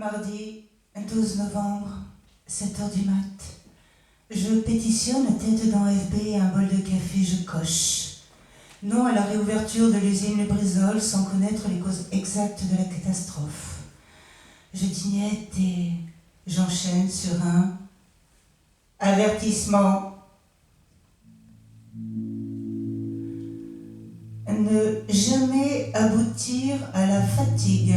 Mardi 12 novembre, 7h du mat. Je pétitionne, tête dans FB et un bol de café, je coche. Non à la réouverture de l'usine Lubrizol sans connaître les causes exactes de la catastrophe. Je dignette et j'enchaîne sur un avertissement. Ne jamais aboutir à la fatigue.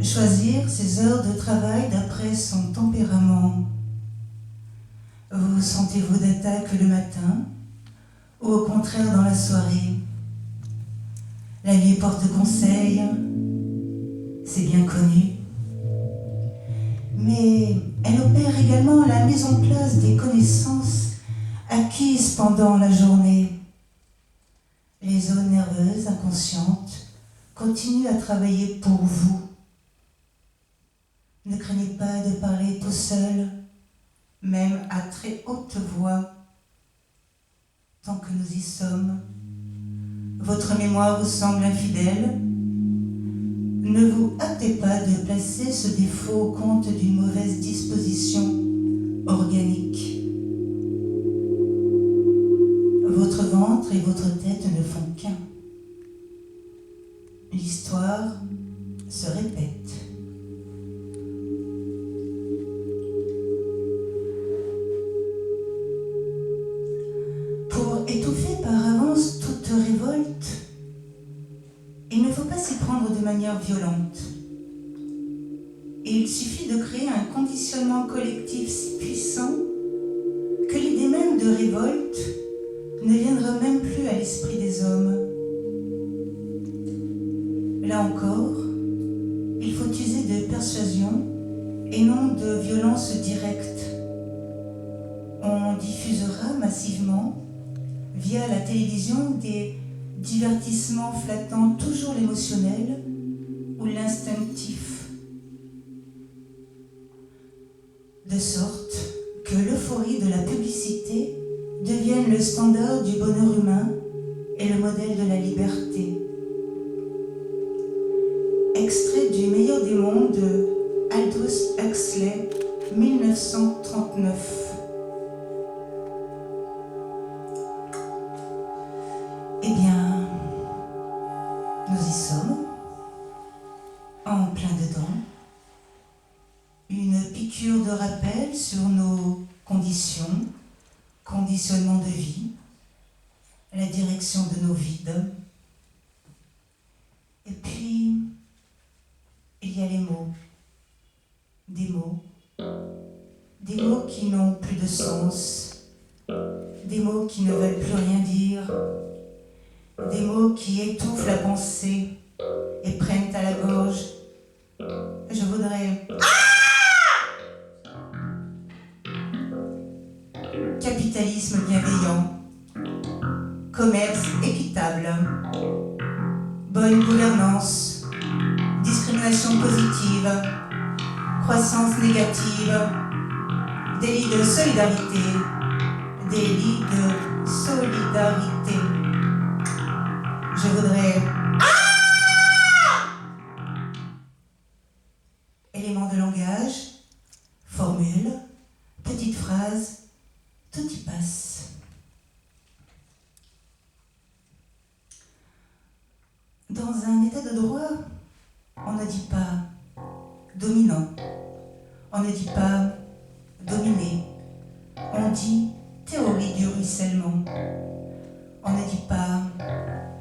Choisir ses heures de travail d'après son tempérament. Vous sentez-vous d'attaque le matin ou au contraire dans la soirée? La nuit porte conseil, c'est bien connu. Mais elle opère également la mise en place des connaissances acquises pendant la journée. Les zones nerveuses, inconscientes, continuent à travailler pour vous. Ne craignez pas de parler tout seul, même à très haute voix. Tant que nous y sommes, votre mémoire vous semble infidèle. Ne vous hâtez pas de placer ce défaut au compte d'une mauvaise disposition organique. Votre ventre et votre tête ne font qu'un. L'histoire se répète. Pour étouffer par avance toute révolte, il ne faut pas s'y prendre de manière violente. Et il suffit de créer un conditionnement collectif si puissant que l'idée même de révolte ne viendra même plus à l'esprit des hommes. Là encore, il faut user de persuasion et non de violence directe. On diffusera massivement via la télévision des divertissements flattant toujours l'émotionnel ou l'instinctif, de sorte que l'euphorie de la publicité devienne le standard du bonheur humain et le modèle de la liberté. Extrait du Meilleur des mondes de Aldous Huxley, 1939. Eh bien, nous y sommes, en plein dedans. Une piqûre de rappel sur nos conditionnement de vie, la direction de nos vides. Et puis, il y a les mots. Des mots qui n'ont plus de sens, des mots qui ne veulent plus rien dire, des mots qui étouffent la pensée et prennent à la gorge. Je voudrais... Capitalisme bienveillant, commerce équitable, bonne gouvernance, discrimination positive, croissance négative, délit de solidarité, délit de solidarité. Je voudrais... Éléments de langage, formule, petite phrase, tout y passe. Dans un état de droit, on ne dit pas dominant, on ne dit pas dominé, on dit théorie du ruissellement, on ne dit pas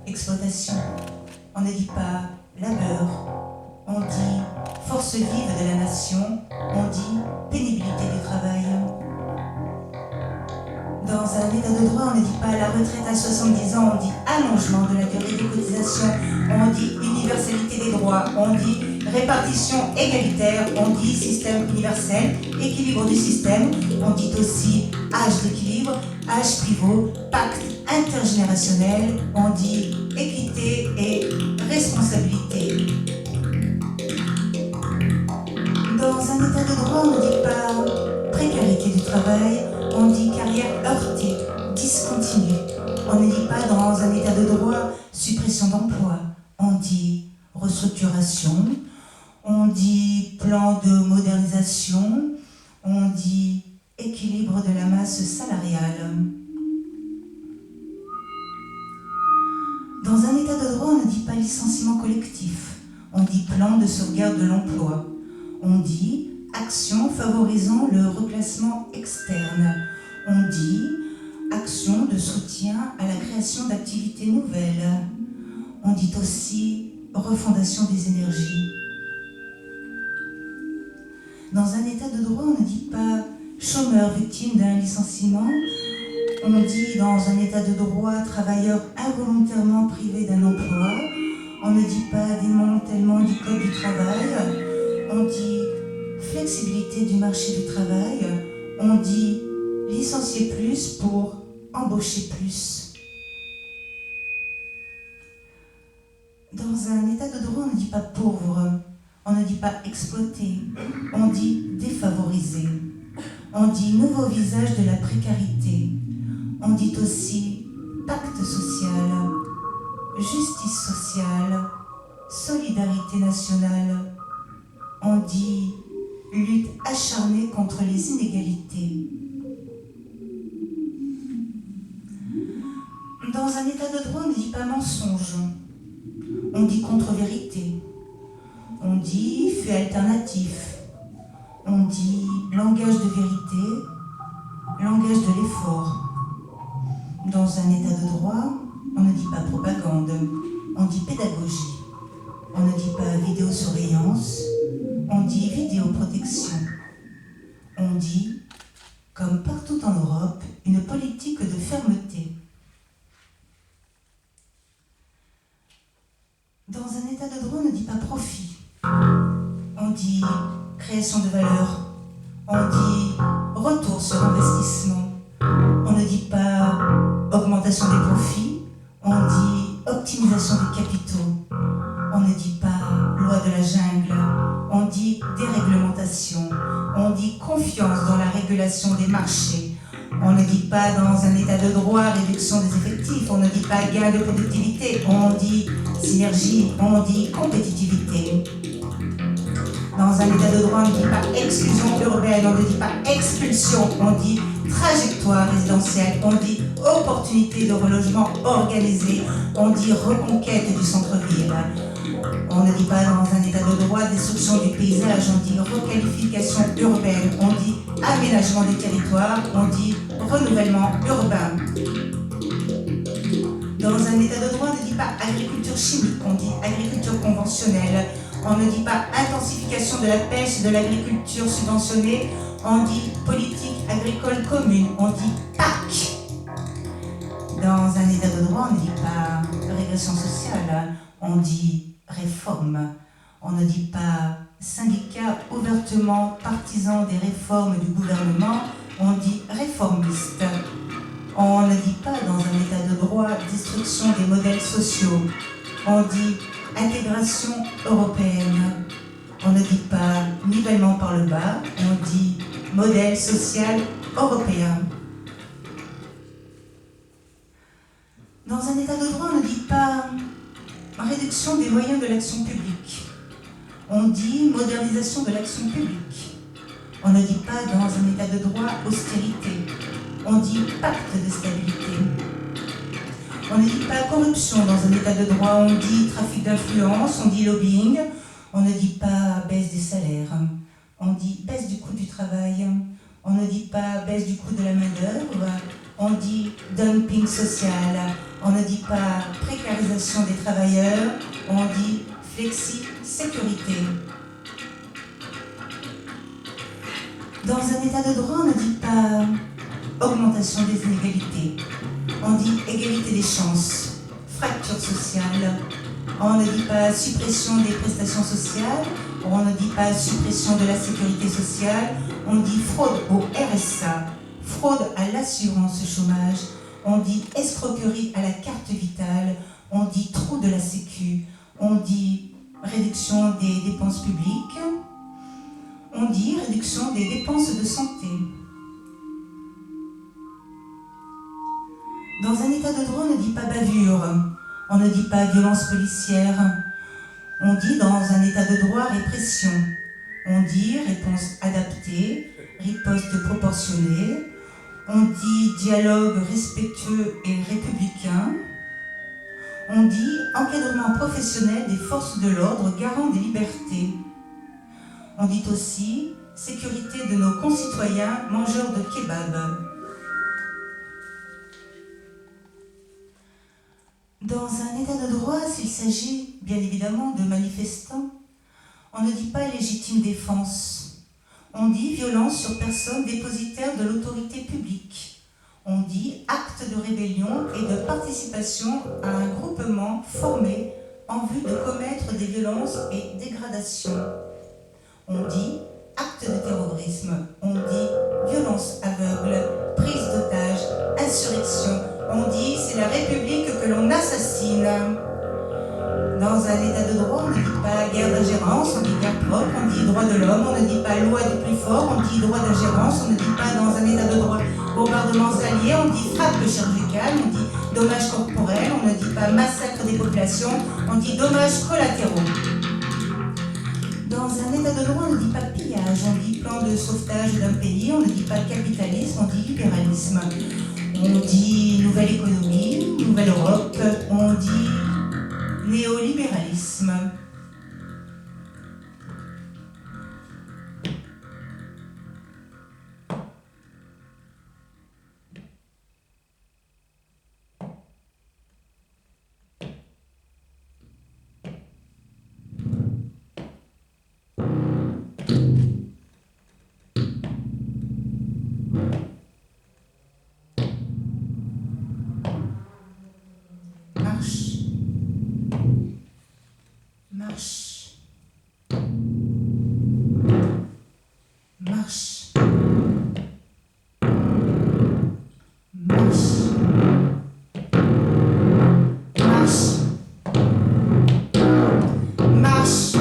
exploitation, on ne dit pas labeur, on dit force vive de la nation, on dit pénibilité du travail. Dans un état de droit, on ne dit pas la retraite à 70 ans, on dit allongement de la durée de cotisation, on dit universalité des droits, on dit répartition égalitaire, on dit système universel, équilibre du système, on dit aussi âge d'équilibre, âge pivot, pacte intergénérationnel, on dit équité et responsabilité. Dans un état de droit, on ne dit pas précarité du travail, on dit carrière heurtée, discontinue. On ne dit pas dans un état de droit suppression d'emploi, on dit restructuration, dit plan de modernisation, on dit équilibre de la masse salariale. Dans un état de droit, on ne dit pas licenciement collectif, on dit plan de sauvegarde de l'emploi, on dit action favorisant le reclassement externe, on dit action de soutien à la création d'activités nouvelles, on dit aussi refondation des énergies. Dans un état de droit, on ne dit pas chômeur victime d'un licenciement, on dit dans un état de droit travailleur involontairement privé d'un emploi, on ne dit pas démantèlement du code du travail, on dit flexibilité du marché du travail, on dit licencier plus pour embaucher plus. Dans un état de droit, on ne dit pas pauvre, on ne dit pas exploité, on dit défavorisé, on dit nouveau visage de la précarité, on dit aussi pacte social, justice sociale, solidarité nationale, on dit lutte acharnée contre les inégalités. Dans un état de droit, on ne dit pas mensonge, on dit contre-vérité, on dit fait alternatif, on dit langage de vérité, langage de l'effort. Dans un état de droit, on ne dit pas propagande, on dit pédagogie, on ne dit pas vidéosurveillance, on dit vidéoprotection, on dit, comme partout en Europe, une politique de fermeté. Dans un état de droit, on ne dit pas profit, on dit création de valeur, on dit retour sur investissement, on ne dit pas augmentation des profits, on dit optimisation des capitaux, on ne dit pas loi de la jungle, on dit déréglementation, on dit confiance dans la régulation des marchés, on ne dit pas dans un état de droit réduction des effectifs, on ne dit pas gain de productivité, on dit synergie, on dit compétitivité. Dans un état de droit, on ne dit pas exclusion urbaine, on ne dit pas expulsion, on dit trajectoire résidentielle, on dit opportunité de relogement organisé, on dit reconquête du centre-ville. On ne dit pas dans un état de droit destruction du paysage, on dit requalification urbaine, on dit aménagement des territoires, on dit renouvellement urbain. Dans un état de droit, on ne dit pas agriculture chimique, on dit agriculture conventionnelle. On ne dit pas intensification de la pêche et de l'agriculture subventionnée, on dit politique agricole commune, on dit PAC. Dans un état de droit, on ne dit pas régression sociale, on dit réforme. On ne dit pas syndicat ouvertement partisan des réformes du gouvernement, on dit réformiste. On ne dit pas dans un état de droit destruction des modèles sociaux, on dit intégration européenne. On ne dit pas nivellement par le bas, on dit modèle social européen. Dans un état de droit, on ne dit pas réduction des moyens de l'action publique. On dit modernisation de l'action publique. On ne dit pas dans un état de droit austérité. On dit pacte de stabilité. On ne dit pas corruption dans un état de droit, on dit trafic d'influence, on dit lobbying, on ne dit pas baisse des salaires, on dit baisse du coût du travail, on ne dit pas baisse du coût de la main-d'œuvre, on dit dumping social, on ne dit pas précarisation des travailleurs, on dit flexi-sécurité. Dans un état de droit, on ne dit pas augmentation des inégalités. On dit égalité des chances, fracture sociale. On ne dit pas suppression des prestations sociales. On ne dit pas suppression de la sécurité sociale. On dit fraude au RSA, fraude à l'assurance chômage. On dit escroquerie à la carte vitale. On dit trou de la sécu. On dit réduction des dépenses publiques. On dit réduction des dépenses de santé. Dans un état de droit, on ne dit pas bavure, on ne dit pas violence policière, On dit dans un état de droit répression. On dit réponse adaptée, riposte proportionnée. On dit dialogue respectueux et républicain. On dit encadrement professionnel des forces de l'ordre, garant des libertés. On dit aussi sécurité de nos concitoyens mangeurs de kebab. Dans un état de droit, s'il s'agit bien évidemment de manifestants, on ne dit pas légitime défense. On dit violence sur personne dépositaire de l'autorité publique. On dit acte de rébellion et de participation à un groupement formé en vue de commettre des violences et dégradations. On dit acte de terrorisme. On dit violence aveugle, prise d'otage, insurrection. On dit c'est la République que l'on assassine. Dans un état de droit, on ne dit pas guerre d'ingérence, on dit guerre propre, on dit droit de l'homme, on ne dit pas loi du plus fort, on dit droit d'ingérence, on ne dit pas dans un état de droit bombardements alliés, on dit frappe chirurgicale, on dit dommages corporels, on ne dit pas massacre des populations, on dit dommages collatéraux. Dans un état de droit, on ne dit pas pillage, on dit plan de sauvetage d'un pays, on ne dit pas capitalisme, on dit libéralisme. On dit nouvelle économie, nouvelle Europe, on dit néolibéralisme. Marche. Marche. Marche. Marche. Marche.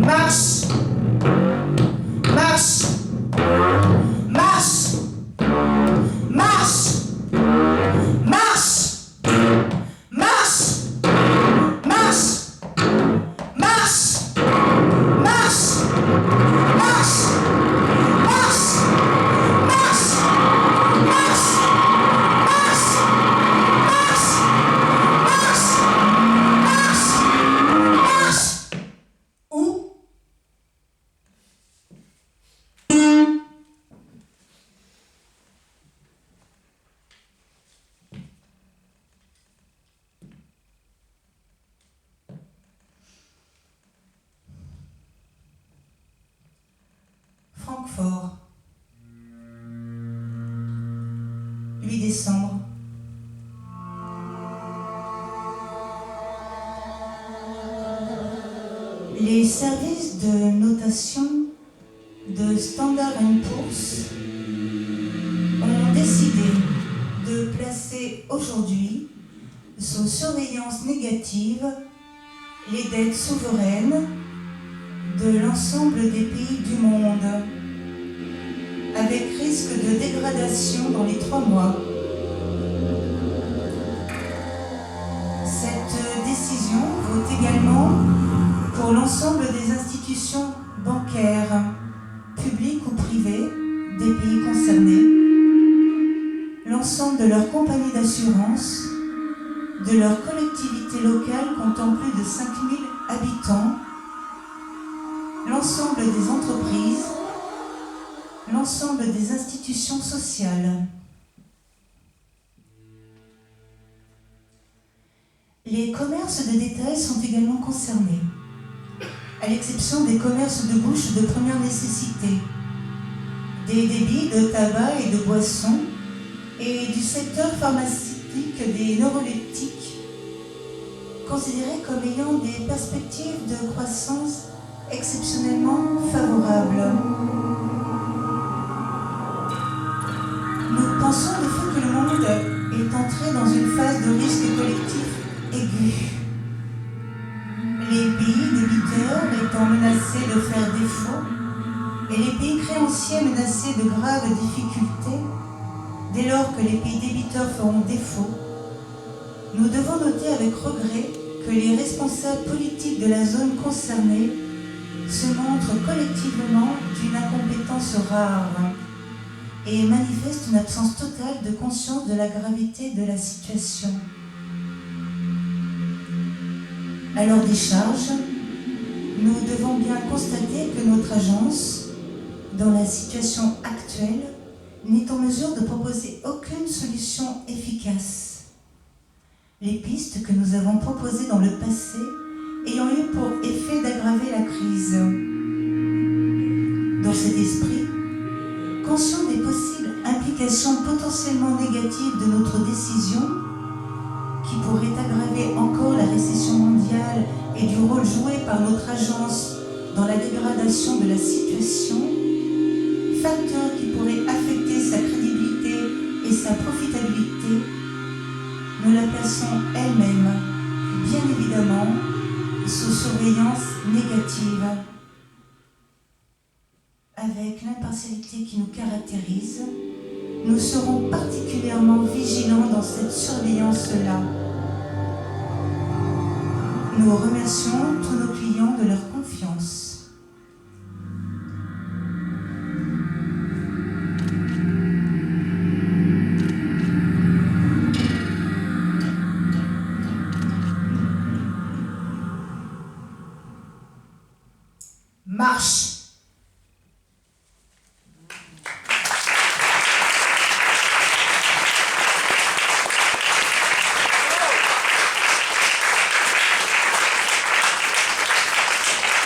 Marche. Marche. Marche. Marche. Francfort, 8 décembre. Les services de notation de Standard & Poor's ont décidé de placer aujourd'hui sous surveillance négative les dettes souveraines de l'ensemble des pays du monde, avec risque de dégradation dans les 3 mois. Cette décision vaut également pour l'ensemble des institutions bancaires, publiques ou privées, des pays concernés, l'ensemble de leurs compagnies d'assurance, de leurs collectivités locales comptant plus de 5000 habitants, l'ensemble des entreprises, l'ensemble des institutions sociales. Les commerces de détail sont également concernés, à l'exception des commerces de bouche de première nécessité, des débits de tabac et de boissons, et du secteur pharmaceutique des neuroleptiques, considérés comme ayant des perspectives de croissance exceptionnellement favorables. Nous pensons de fait que le monde est entré dans une phase de risque collectif aigu. Les pays débiteurs étant menacés de faire défaut et les pays créanciers menacés de graves difficultés, dès lors que les pays débiteurs feront défaut, nous devons noter avec regret que les responsables politiques de la zone concernée se montrent collectivement d'une incompétence rare et manifestent une absence totale de conscience de la gravité de la situation. À leur décharge, nous devons bien constater que notre agence, dans la situation actuelle, n'est en mesure de proposer aucune solution efficace. Les pistes que nous avons proposées dans le passé ayant eu pour effet d'aggraver la crise. Dans cet esprit, conscient des possibles implications potentiellement négatives de notre décision, qui pourrait aggraver encore la récession mondiale et du rôle joué par notre agence dans la dégradation de la situation, facteur qui pourrait affecter sa crédibilité et sa profitabilité, nous la plaçons elle-même, bien évidemment, sous surveillance négative. Avec l'impartialité qui nous caractérise, nous serons particulièrement vigilants dans cette surveillance-là. Nous remercions tous nos clients de leur confiance. Marche!